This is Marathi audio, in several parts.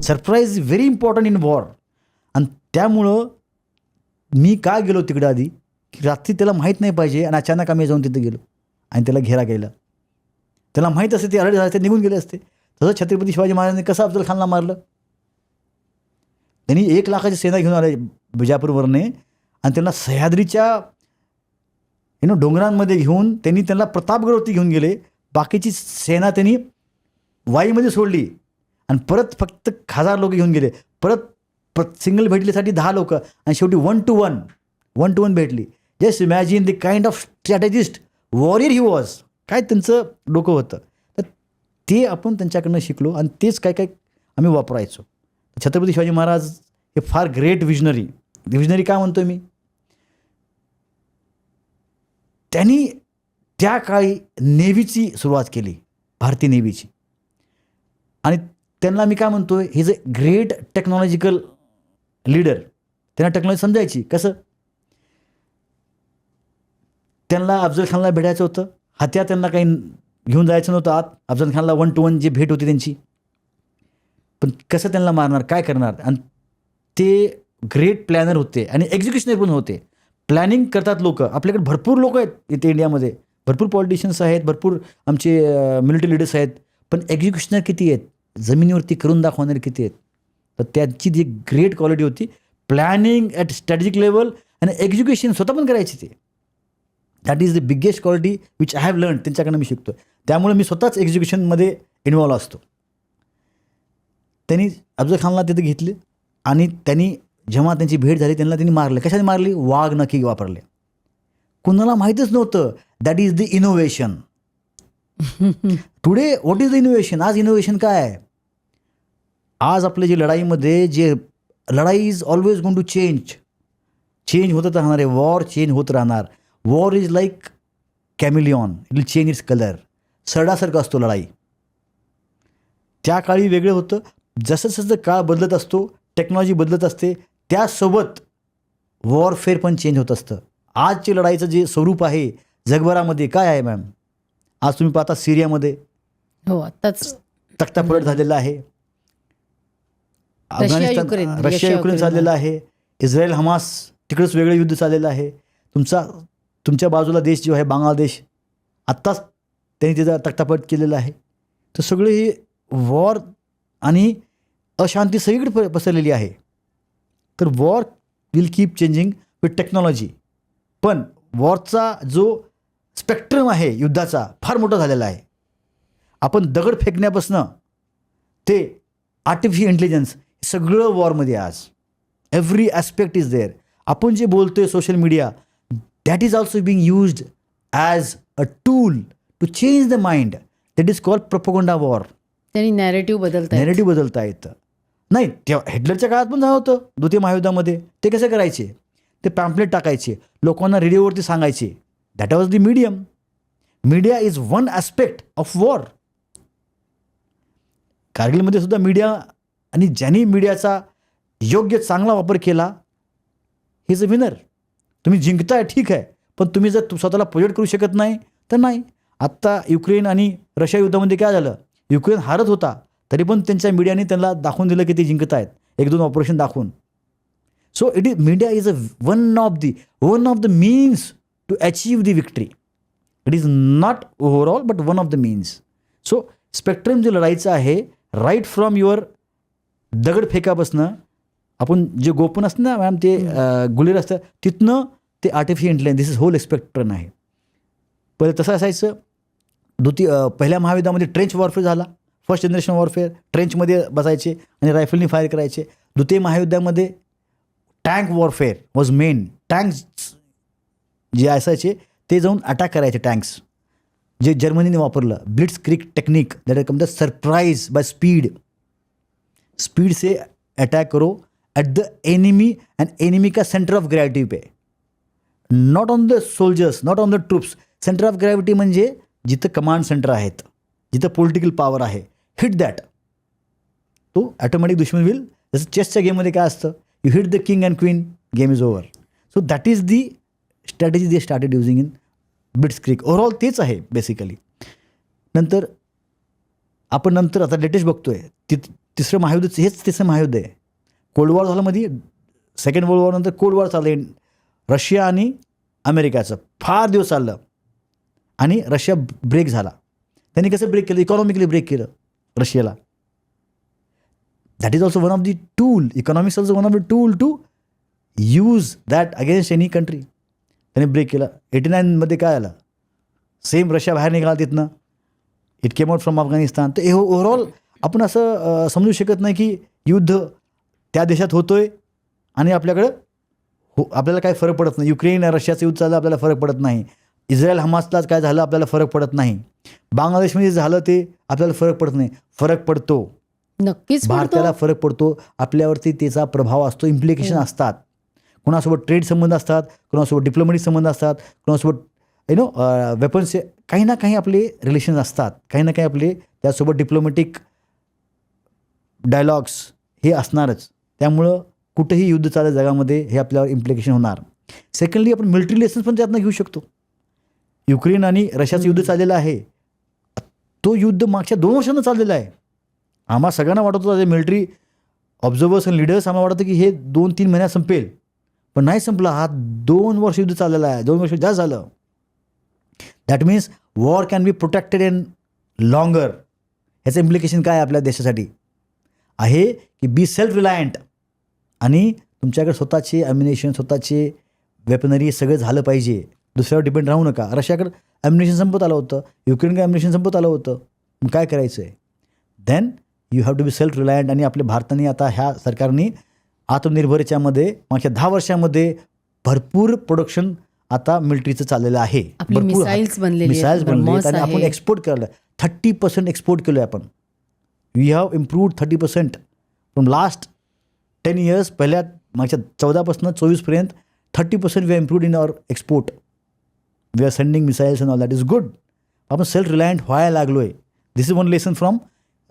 Surprise is very important in war. आणि त्यामुळं मी का गेलो तिकडं आधी, की रात्री त्याला माहीत नाही पाहिजे आणि अचानक आम्ही जाऊन तिथं गेलो आणि त्याला घेरा गेला. त्याला माहीत असते ते अलर्ट झाले, ते निघून गेले असते. तसं छत्रपती शिवाजी महाराजांनी कसं अफजल खानला मारलं. त्यांनी 1 लाखाची सेना घेऊन आले बिजापूरवरने आणि त्यांना सह्याद्रीच्या डोंगरांमध्ये घेऊन त्यांनी त्यांना प्रतापगडवरती घेऊन गेले. बाकीची सेना त्यांनी वाईमध्ये सोडली आणि परत फक्त 1000 लोक घेऊन गेले. परत सिंगल भेटलीसाठी 10 लोक आणि शेवटी 1 to 1 भेटली. Just imagine the kind of strategist warrior he was. काय त्यांचं डोकं होतं. तर ते आपण त्यांच्याकडनं शिकलो आणि तेच काय काय आम्ही वापरायचो. छत्रपती शिवाजी महाराज हे फार ग्रेट विजनरी का म्हणतो मी, त्यांनी त्या काळी नेव्हीची सुरुवात केली, भारतीय नेव्हीची. आणि त्यांना मी काय म्हणतो, he is a great technological leader. त्यांना टेक्नॉलॉजी समजायची. कसं त्यांना अफजल खानला भेटायचं होतं, हत्यार त्यांना काही घेऊन जायचं नव्हतं आत. अफजल खानला 1 to 1 जी भेट होती त्यांची, पण कसं त्यांना मारणार, काय करणार. आणि ते ग्रेट प्लॅनर होते आणि एक्झिक्युशनर पण होते. प्लॅनिंग करतात लोक. आपल्याकडे भरपूर लोक आहेत इथे इंडियामध्ये, भरपूर पॉलिटिशियन्स आहेत, भरपूर आमचे मिलिटरी लिडर्स आहेत, पण एक्झिक्युशनर किती आहेत, जमिनीवरती करून दाखवणारे किती आहेत. तर त्यांची जी ग्रेट क्वालिटी होती, प्लॅनिंग ॲट स्ट्रॅटेजिक लेवल आणि एक्झिक्युशन स्वतः पण करायची. ते that is the biggest quality which I have learn. त्यांच्याकडनं मी शिकतो. त्यामुळे मी स्वतःच एक्झिक्युशनमध्ये इन्व्हॉल्व असतो. त्यांनी अफजल खानला तिथे घेतले आणि त्यांनी जेव्हा त्यांची भेट झाली त्यांनी मारले. कशाने मारली, वाघ नक्की वापरले. कुणाला माहीतच नव्हतं. That is the innovation. Today what is the innovation. आज इनोव्हेशन काय आहे. आज आपल्या जे लढाईमध्ये लढाई is always going to change होतच राहणार आहे. वॉर चेंज होत राहणार. War is like chameleon, it will change its colour. सरडासारखं असतो लढाई. त्या काळी वेगळं होतं. जसं जसं काळ बदलत असतो, टेक्नॉलॉजी बदलत असते, त्यासोबत वॉरफेअर पण चेंज होत असतं. आजची लढाईचं जे स्वरूप आहे जगभरामध्ये काय आहे मॅम, आज तुम्ही पाहता सिरियामध्ये हो आताच तख्तापलट झालेला आहे. अफगाणिस्तान, रशिया युक्रेन चाललेलं आहे. इस्रायल हमास तिकडंच वेगळं युद्ध चाललेलं आहे. तुमच्या बाजूला देश जो आहे बांगलादेश, आत्ताच त्यांनी तिचा तख्तापलट केलेला आहे. तर सगळे हे वॉर आणि अशांती सगळीकडे पसरलेली आहे. तर war will keep changing with technology. पण वॉरचा जो स्पेक्ट्रम आहे युद्धाचा फार मोठा झालेला आहे. आपण दगड फेकण्यापासनं ते आर्टिफिशियल इंटेलिजन्स सगळं वॉरमध्ये आज. Every aspect is there. आपण जे बोलतोय social media, that is also being used as a tool to change the mind. That is called propaganda war. त्यांनी नॅरेटिव्ह बदलता येतं. नाही, तेव्हा हिटलरच्या काळात पण झालं होतं द्वितीय महायुद्धामध्ये. ते कसं करायचे, ते पॅम्पलेट टाकायचे, लोकांना रेडिओवरती सांगायचे. That was the medium. Media is one aspect of war. कारगिलमध्ये सुद्धा मीडिया, आणि ज्यांनी मीडियाचा योग्य चांगला वापर केला, ही इज अ विनर. तुम्ही जिंकताय ठीक आहे, पण तुम्ही जर स्वतःला प्रोजेक्ट करू शकत नाही तर नाही. आत्ता युक्रेन आणि रशिया युद्धामध्ये काय झालं, युक्रेन हारत होता तरी पण त्यांच्या मीडियाने त्यांना दाखवून दिलं की ते जिंकत आहेत, 1-2 ऑपरेशन दाखवून. So it is media is one of the means to achieve the victory. It is not overall but one of the means. So spectrum जे लढाईचं आहे, राईट फ्रॉम युअर दगड फेकापासनं, आपण जे गोपन असतं ना मॅम, ते गुलेर असतं, तिथनं ते artificial intelligence, this is whole spectrum आहे. पहिले तसं असायचं. पहिल्या महायुद्धामध्ये ट्रेंच वॉरफेअर झाला, फर्स्ट जनरेशन वॉरफेअर. ट्रेंचमध्ये बसायचे आणि रायफलनी फायर करायचे. द्वितीय महायुद्धामध्ये tank warfare was main. Tanks जे असायचे ते जाऊन अटॅक करायचे. टँक्स जे जर्मनीने वापरलं, blitzkrieg technique, that is come the surprise by speed से अटैक करो at the enemy and enemy का सेंटर ऑफ ग्रॅव्हिटी पे, not on the soldiers, not on the troops. Centre of gravity म्हणजे जिथं कमांड सेंटर आहेत, जिथं पॉलिटिकल पॉवर आहे, हिट दॅट. तो ॲटोमॅटिक दुश्मन विल. जसं चेसच्या गेममध्ये काय असतं, you hit the king and queen, game is over. So that is the strategy they started using in blitzkrieg. Overall तेच आहे बेसिकली. नंतर आता लेटेस्ट बघतोय, तिसरं महायुद्ध हेच तिसरं महायुद्ध आहे. कोल्ड वॉर झालं मध्ये, सेकंड वर्ल्ड वॉर नंतर कोल्ड वॉर चाललं रशिया आणि अमेरिकाचं फार दिवस चाललं आणि रशिया ब्रेक झाला. त्यांनी कसं ब्रेक केलं? इकॉनॉमिकली ब्रेक केलं रशियाला. That is also one of the tool, economics also one of the tool to use that against any country. त्यांनी ब्रेक केलं. 89मध्ये काय आलं? सेम रशिया बाहेर निघाला तिथनं, it came out from Afghanistan. तर हे ओव्हरऑल आपण असं समजू शकत नाही की युद्ध त्या देशात होतोय आणि आपल्याला काय फरक पडत नाही. युक्रेन रशियाचं युद्ध चाललं, आपल्याला फरक पडत नाही. इस्रायल हमासलाच काय झालं, आपल्याला फरक पडत नाही. बांगलादेशमध्ये झालं ते आपल्याला फरक पडत नाही. फरक पडतो, नक्कीच भारताला फरक पडतो. आपल्यावरती त्याचा प्रभाव असतो, इम्प्लिकेशन असतात. कोणासोबत ट्रेड संबंध असतात, कोणासोबत डिप्लोमॅटिक संबंध असतात, कोणासोबत वेपन्सचे काही ना काही आपले रिलेशन असतात, काही ना काही आपले त्यासोबत डिप्लोमॅटिक डायलॉग्स हे असणारच. त्यामुळं कुठेही युद्ध चाललं जगामध्ये हे आपल्यावर इम्प्लिकेशन होणार. सेकंडली आपण मिलिटरी लेसन्स पण त्यातनं घेऊ शकतो. युक्रेन आणि रशियाचं युद्ध चाललेलं आहे, तो युद्ध मागच्या 2 वर्षांना चाललेला आहे. आम्हा सगळ्यांना वाटत होतं, मिलिटरी ऑब्झर्वर्स आणि लिडर्स आम्हाला वाटतं की हे 2-3 महिन्यात संपेल, पण नाही संपला. हा 2 वर्ष युद्ध चाललेला आहे, 2 वर्ष जास्त झालं. That means war can be protected in longer. ह्याचं इम्प्लिकेशन काय आपल्या देशासाठी आहे की बी सेल्फ रिलायंट आणि तुमच्याकडे स्वतःचे ॲम्युनेशन, स्वतःचे वेपनरी सगळं झालं पाहिजे. दुसऱ्यावर डिपेंड राहू नका. रशियाकडे ॲम्युनेशन संपत आलं होतं, युक्रेनकडे ॲम्युनेशन संपत आलं होतं. मग काय करायचं आहे? Then you have to be self reliant. आणि आपल्या भारताने आता ह्या सरकारने आत्मनिर्भरच्यामध्ये मागच्या 10 वर्षामध्ये भरपूर प्रोडक्शन आता मिलिटरीचं चाललेलं आहे. मिसाईल्स बनले आणि आपण एक्सपोर्ट केलं. 30% एक्सपोर्ट केलं आहे आपण. We have improved 30% from last 10 years. पहिल्या मागच्या 14पासून 24पर्यंत 30% we are improved in our export. We are sending missiles and all that is good. आपण सेल्फ रिलायंट व्हायला लागलो आहे. This is one lesson from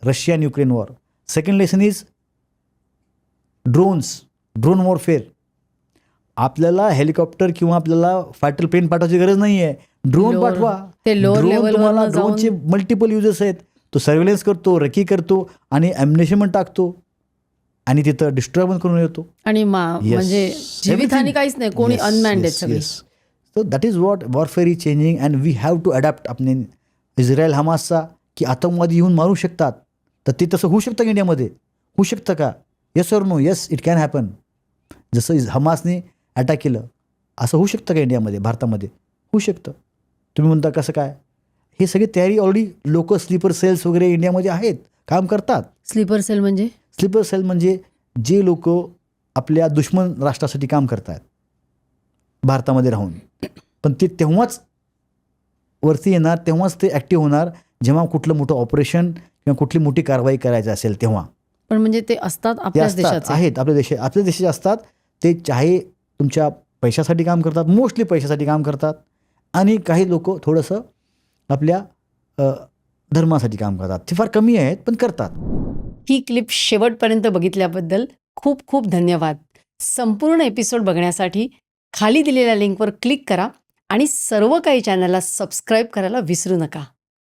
Russia and Ukraine war. Second lesson is drone warfare. आपल्याला हेलिकॉप्टर किंवा आपल्याला फायटर प्लेन पाठवायची गरज नाही आहे. ड्रोन पाठवा. तुम्हाला ड्रोनचे मल्टिपल युजेस आहेत. तो सर्व्हेलन्स करतो, रेकी करतो आणि ॲम्युनेशन पण टाकतो आणि तिथं डिस्ट्रॉय पण करून येतो. आणि म्हणजे जीवितहानी काहीच नाही, कोणी अनमॅन्ड आहेत सगळे. So that is what warfare is changing and we have to adapt. आपण इस्रायल हमासचा की आतंकवादी येऊन मारू शकतात, तर ते तसं होऊ शकतं का इंडियामध्ये? होऊ शकतं का? Yes or no? Yes, it can happen. जसं हमासने अटॅक केलं असं होऊ शकतं का इंडियामध्ये, भारतामध्ये? होऊ शकतं. तुम्ही म्हणता कसं काय? हे सगळी तयारी ऑलरेडी लोक स्लीपर सेल्स वगैरे इंडियामध्ये आहेत, काम करतात. स्लीपर सेल म्हणजे जे लोक आपल्या दुश्मन राष्ट्रासाठी काम करतात भारतामध्ये राहून, पण ते तेव्हाच वरती येणार, तेव्हाच ते ॲक्टिव्ह होणार जेव्हा कुठलं मोठं ऑपरेशन किंवा कुठली मोठी कारवाई करायची असेल तेव्हा. पण म्हणजे ते असतात आपल्याच देशाचे आहेत, आपल्या देशाचे असतात. ते चाहे तुमच्या पैशासाठी काम करतात, मोस्टली पैशासाठी काम करतात, आणि काही लोक थोडंसं आपल्या धर्मासाठी काम करतात. ते फार कमी आहेत पण करतात. ही क्लिप शेवटपर्यंत बघितल्याबद्दल खूप खूप धन्यवाद. संपूर्ण एपिसोड बघण्यासाठी खाली दिलेल्या लिंकवर क्लिक करा आणि सर्व काही चॅनलला सबस्क्राईब करायला विसरू नका.